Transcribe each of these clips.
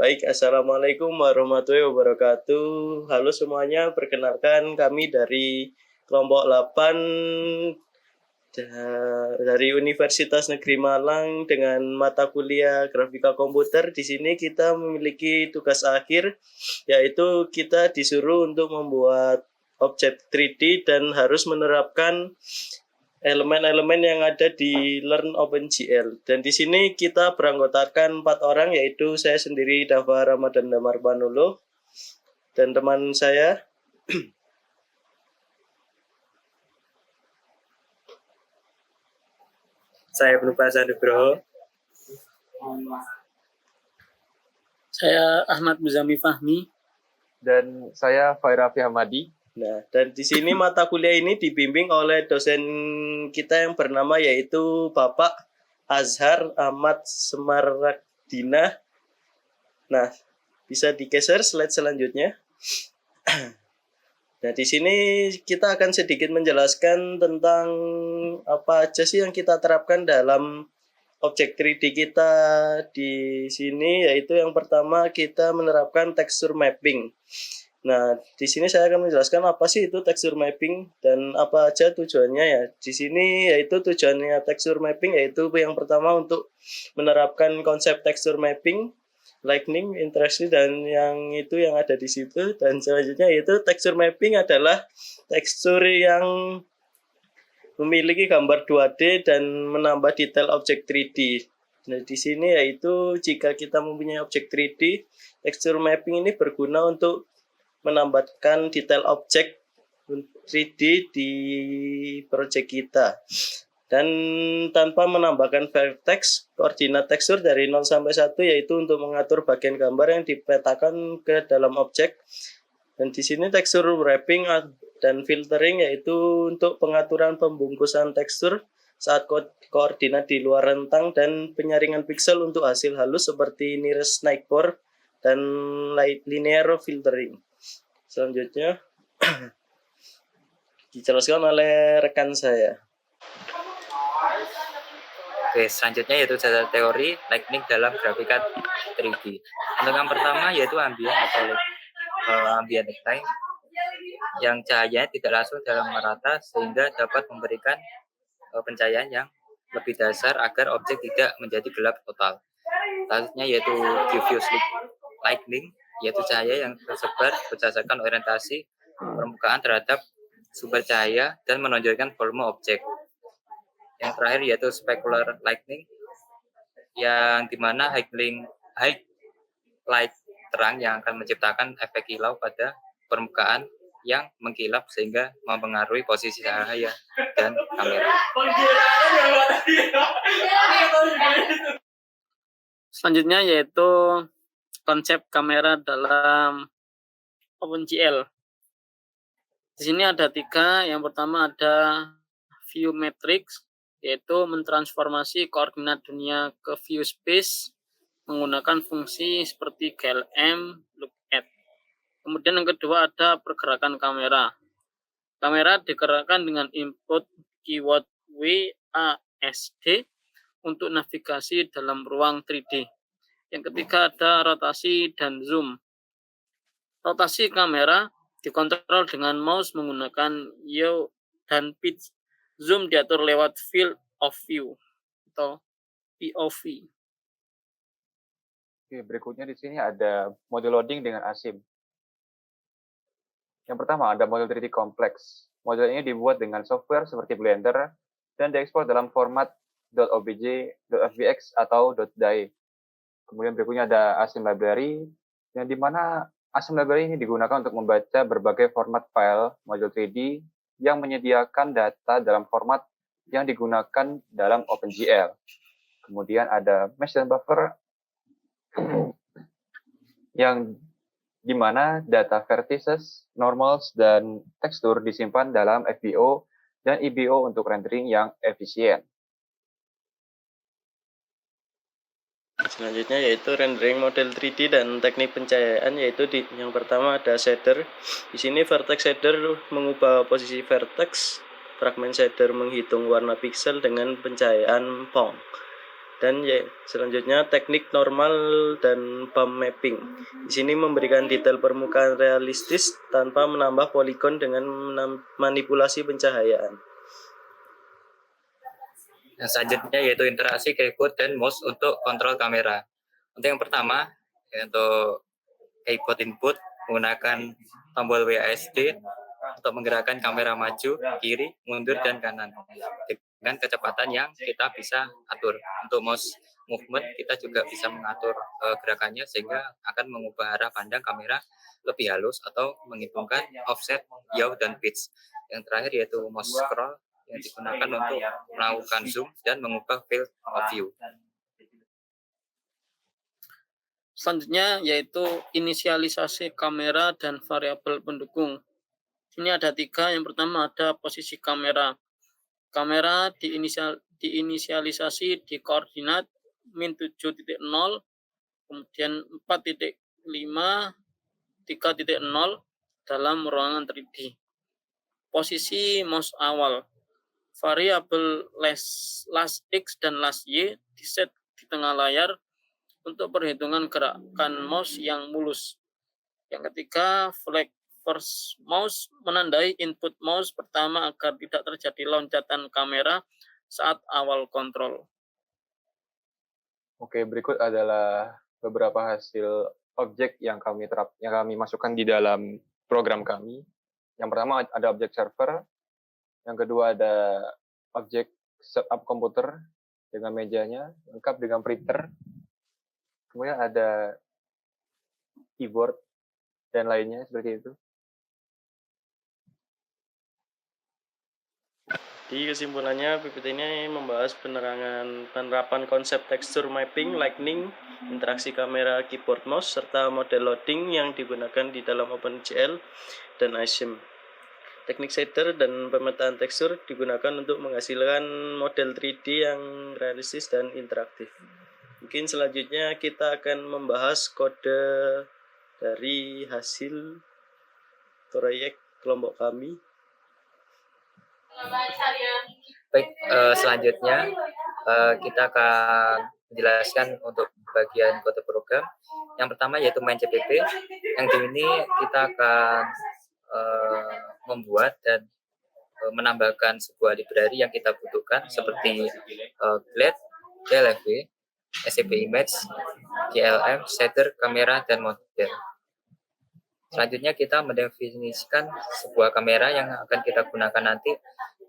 Baik, Assalamualaikum warahmatullahi wabarakatuh. Halo semuanya, perkenalkan kami dari kelompok 8 dari Universitas Negeri Malang dengan mata kuliah grafika komputer. Di sini kita memiliki tugas akhir, yaitu kita disuruh untuk membuat objek 3D dan harus menerapkan elemen-elemen yang ada di Learn OpenGL. Dan di sini kita beranggotakan 4 orang, yaitu saya sendiri Dava Ramadan Damar Panulo dan teman saya Penupa Nugroho. Saya Ahmad Muzami Fahmi. Dan saya Fairafi Hamadi. Nah, dan di sini mata kuliah ini dibimbing oleh dosen kita yang bernama yaitu Bapak Azhar Ahmad Semardina. Nah, bisa digeser slide selanjutnya. Nah, di sini kita akan sedikit menjelaskan tentang apa aja sih yang kita terapkan dalam objek 3D kita di sini, yaitu yang pertama kita menerapkan texture mapping. Nah, di sini saya akan menjelaskan apa sih itu texture mapping dan apa aja tujuannya ya. Di sini yaitu tujuannya texture mapping yaitu yang pertama untuk menerapkan konsep texture mapping, lightning, interaksi dan yang itu yang ada di situ. Dan selanjutnya yaitu texture mapping adalah tekstur yang memiliki gambar 2D dan menambah detail objek 3D. Nah, di sini yaitu jika kita mempunyai objek 3D, texture mapping ini berguna untuk menambahkan detail objek 3D di proyek kita dan tanpa menambahkan vertex, koordinat tekstur dari 0 sampai 1 yaitu untuk mengatur bagian gambar yang dipetakan ke dalam objek. Dan di sini tekstur wrapping dan filtering yaitu untuk pengaturan pembungkusan tekstur saat koordinat di luar rentang dan penyaringan piksel untuk hasil halus seperti nearest neighbor dan linear filtering. Selanjutnya dijelaskan oleh rekan saya. Oke, selanjutnya yaitu dasar teori lightning dalam grafika 3D. Untuk yang pertama yaitu ambient atau ambient light yang cahayanya tidak langsung dalam merata sehingga dapat memberikan pencahayaan yang lebih dasar agar objek tidak menjadi gelap total. Selanjutnya yaitu diffuse lightning, yaitu cahaya yang tersebar berdasarkan orientasi permukaan terhadap sumber cahaya dan menonjolkan volume objek. Yang terakhir yaitu specular lightning, yang dimana high light terang yang akan menciptakan efek kilau pada permukaan yang mengkilap sehingga mempengaruhi posisi cahaya dan kamera. Selanjutnya yaitu konsep kamera dalam OpenGL. Di sini ada 3. Yang pertama ada view matrix, yaitu mentransformasi koordinat dunia ke view space menggunakan fungsi seperti glm, lookat. Kemudian yang kedua ada pergerakan kamera. Kamera digerakkan dengan input keyword WASD untuk navigasi dalam ruang 3D. Yang ketiga ada rotasi dan zoom. Rotasi kamera dikontrol dengan mouse menggunakan yaw dan pitch. Zoom diatur lewat field of view atau POV. Oke, berikutnya di sini ada model loading dengan asim. Yang pertama ada model 3D kompleks. Model ini dibuat dengan software seperti Blender dan diekspor dalam format .obj, .fbx atau .dai. Kemudian berikutnya ada asim library, yang dimana asim library ini digunakan untuk membaca berbagai format file model 3D yang menyediakan data dalam format yang digunakan dalam OpenGL. Kemudian ada mesh dan buffer, yang dimana data vertices, normals, dan tekstur disimpan dalam FBO dan EBO untuk rendering yang efisien. Selanjutnya yaitu rendering model 3D dan teknik pencahayaan, yaitu yang pertama ada shader. Di sini vertex shader mengubah posisi vertex, fragment shader menghitung warna piksel dengan pencahayaan PONG. Dan selanjutnya teknik normal dan bump mapping. Di sini memberikan detail permukaan realistis tanpa menambah poligon dengan manipulasi pencahayaan. Yang selanjutnya yaitu interaksi keyboard dan mouse untuk kontrol kamera. Untuk yang pertama, untuk keyboard input menggunakan tombol WASD untuk menggerakkan kamera maju, kiri, mundur, dan kanan dengan kecepatan yang kita bisa atur. Untuk mouse movement kita juga bisa mengatur gerakannya sehingga akan mengubah arah pandang kamera lebih halus atau menghitungkan offset, yaw, dan pitch. Yang terakhir yaitu mouse scroll yang digunakan untuk melakukan zoom dan mengubah field of view. Selanjutnya yaitu inisialisasi kamera dan variabel pendukung. Ini ada 3. Yang pertama ada posisi kamera. Kamera diinisialisasi di koordinat min 7.0, kemudian 4.5, 3.0 dalam ruangan 3D. Posisi mouse awal. Variabel last X dan last Y diset di tengah layar untuk perhitungan gerakan mouse yang mulus. Yang ketiga, flag first mouse menandai input mouse pertama agar tidak terjadi loncatan kamera saat awal kontrol. Oke, berikut adalah beberapa hasil objek yang kami masukkan di dalam program kami. Yang pertama ada objek server, yang kedua ada objek setup komputer dengan mejanya lengkap dengan printer, kemudian ada keyboard dan lainnya seperti itu. Di kesimpulannya, PPT ini membahas penerapan konsep tekstur mapping, lightning, interaksi kamera, keyboard, mouse, serta model loading yang digunakan di dalam OpenGL dan iSIM. Teknik shader dan pemetaan tekstur digunakan untuk menghasilkan model 3D yang realistis dan interaktif. Mungkin selanjutnya kita akan membahas kode dari hasil proyek kelompok kami. Baik, selanjutnya kita akan menjelaskan untuk bagian kode program. Yang pertama yaitu main CPP. Yang ini kita akan membuat dan menambahkan sebuah library yang kita butuhkan seperti GLED, GLFB, SCP Image, GLM, shader, kamera, dan model. Selanjutnya kita mendefinisikan sebuah kamera yang akan kita gunakan nanti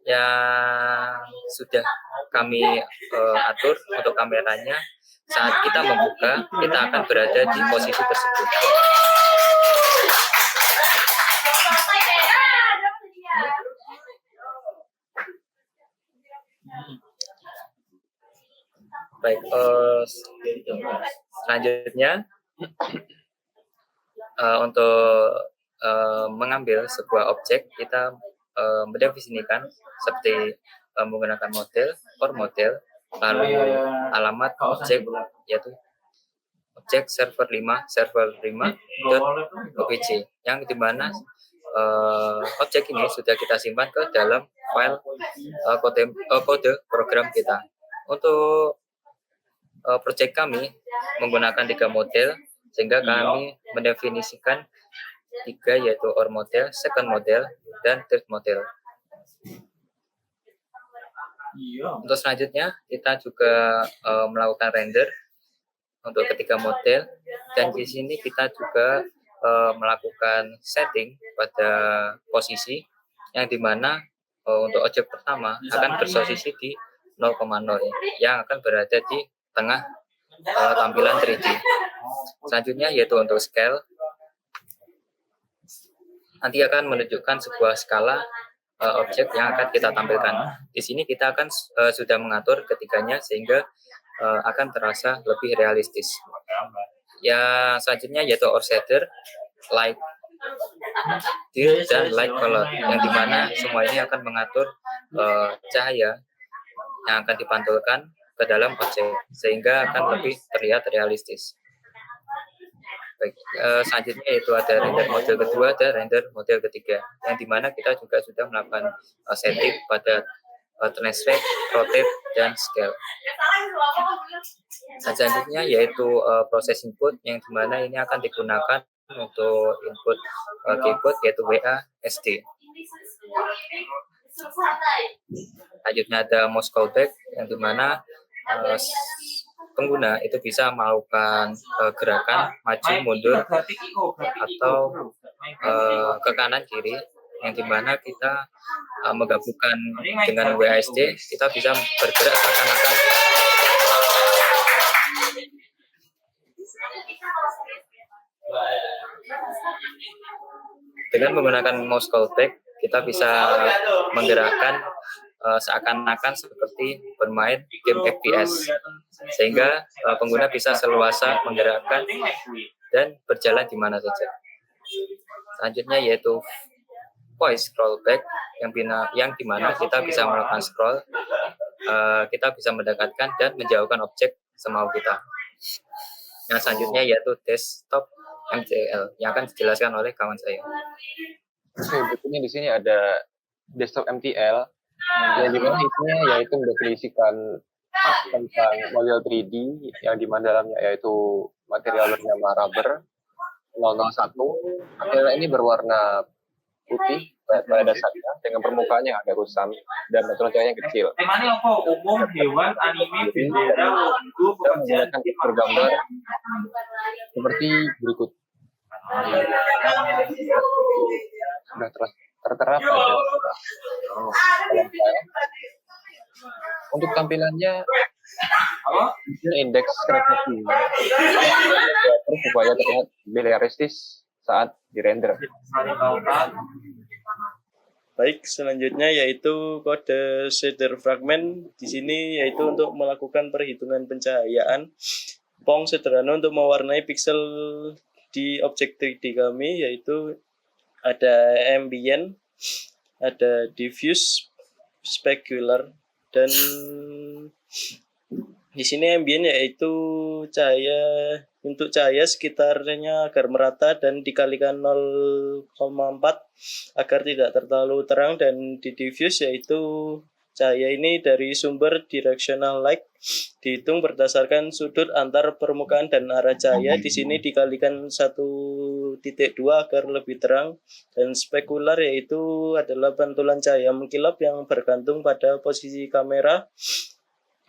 yang sudah kami atur untuk kameranya. Saat kita membuka, kita akan berada di posisi tersebut. Baik, selanjutnya untuk mengambil sebuah objek, kita mendefinisikan seperti menggunakan model, or model, lalu alamat objek, yaitu objek server 5.obj, yang dimana objek ini sudah kita simpan ke dalam file kode program kita. Untuk proyek kami menggunakan 3 model, sehingga kami mendefinisikan 3, yaitu or model, second model, dan third model. Untuk selanjutnya kita juga melakukan render untuk ketiga model, dan di sini kita juga melakukan setting pada posisi yang dimana untuk objek pertama akan bersosisi di 0,0 yang akan berada di tengah tampilan 3D. Selanjutnya yaitu untuk scale, nanti akan menunjukkan sebuah skala objek yang akan kita tampilkan. Di sini kita akan sudah mengatur ketiganya sehingga akan terasa lebih realistis. Yang selanjutnya yaitu or shader, light, dirt, dan light color, yang dimana semua ini akan mengatur cahaya yang akan dipantulkan ke dalam objek sehingga akan lebih terlihat realistis. Baik, selanjutnya yaitu ada render model kedua dan render model ketiga, yang dimana kita juga sudah melakukan setting pada translate, rotate, dan scale. Selanjutnya yaitu proses input yang dimana ini akan digunakan untuk input keyboard yaitu WA, SD. Selanjutnya ada mouse callback yang dimana pengguna itu bisa melakukan gerakan maju mundur atau ke kanan kiri yang dimana kita menggabungkan dengan WASD kita bisa bergerak seakan-akan dengan menggunakan mouse callback kita bisa menggerakkan seakan-akan seperti bermain game FPS sehingga pengguna bisa seluasa menggerakkan dan berjalan di mana saja. Selanjutnya yaitu voice scrollback yang dimana kita bisa melakukan scroll, kita bisa mendekatkan dan menjauhkan objek semau kita. Yang selanjutnya yaitu desktop MCL yang akan dijelaskan oleh kawan saya. Oke, berikutnya di sini ada desktop MTL yang dimana isinya yaitu mendefinisikan tentang model 3D yang dimana dalamnya yaitu material bernama rubber 001. Material ini berwarna putih pada dasarnya dengan permukaan yang agak kusam dan materialnya yang kecil. Temanya apa? Umum, hewan, anime, bendera, logo, Kita pekerjaan, menggunakan fitur gambar seperti berikut. Sudah tertera pada kolom file. Untuk tampilannya, ini indeks kreatif supaya terlihat lebih realistis saat dirender. Baik, selanjutnya yaitu kode shader fragment. Di sini yaitu untuk melakukan perhitungan pencahayaan. Pong sederhana untuk mewarnai pixel di objek 3D kami, yaitu ada ambient, ada diffuse, specular, dan di sini ambient yaitu cahaya sekitarnya agar merata dan dikalikan 0,4 agar tidak terlalu terang, dan di diffuse yaitu cahaya ini dari sumber directional light dihitung berdasarkan sudut antar permukaan dan arah cahaya. Di sini dikalikan 1,2 agar lebih terang, dan spekular yaitu adalah pantulan cahaya mengkilap yang bergantung pada posisi kamera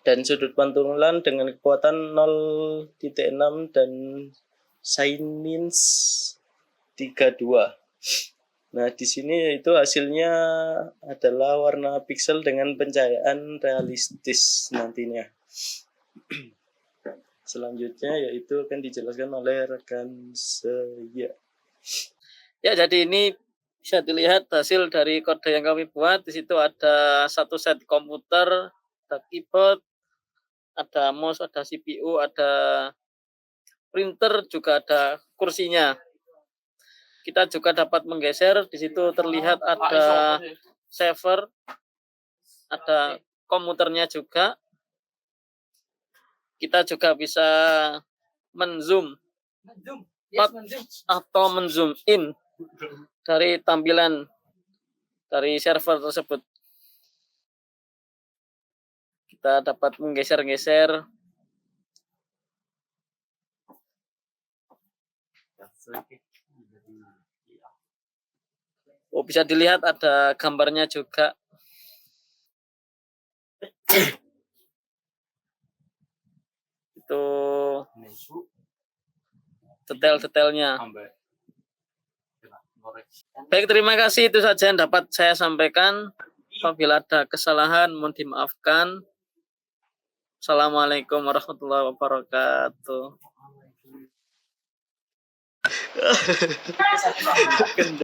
dan sudut pantulan dengan kekuatan 0,6 dan sinus 32. Nah, di sini itu hasilnya adalah warna pixel dengan pencahayaan realistis nantinya. Selanjutnya yaitu akan dijelaskan oleh rekan saya. Ya, jadi ini bisa dilihat hasil dari kode yang kami buat. Di situ ada satu set komputer, ada keyboard, ada mouse, ada CPU, ada printer, juga ada kursinya. Kita juga dapat menggeser, di situ terlihat ada saver, ada komputernya juga. Kita juga bisa menzoom atau menzoom in dari tampilan dari server tersebut. Kita dapat menggeser-geser. Oh, bisa dilihat ada gambarnya juga. Itu detail-detailnya. Baik, terima kasih. Itu saja yang dapat saya sampaikan. Apabila ada kesalahan, mohon dimaafkan. Assalamualaikum warahmatullahi wabarakatuh.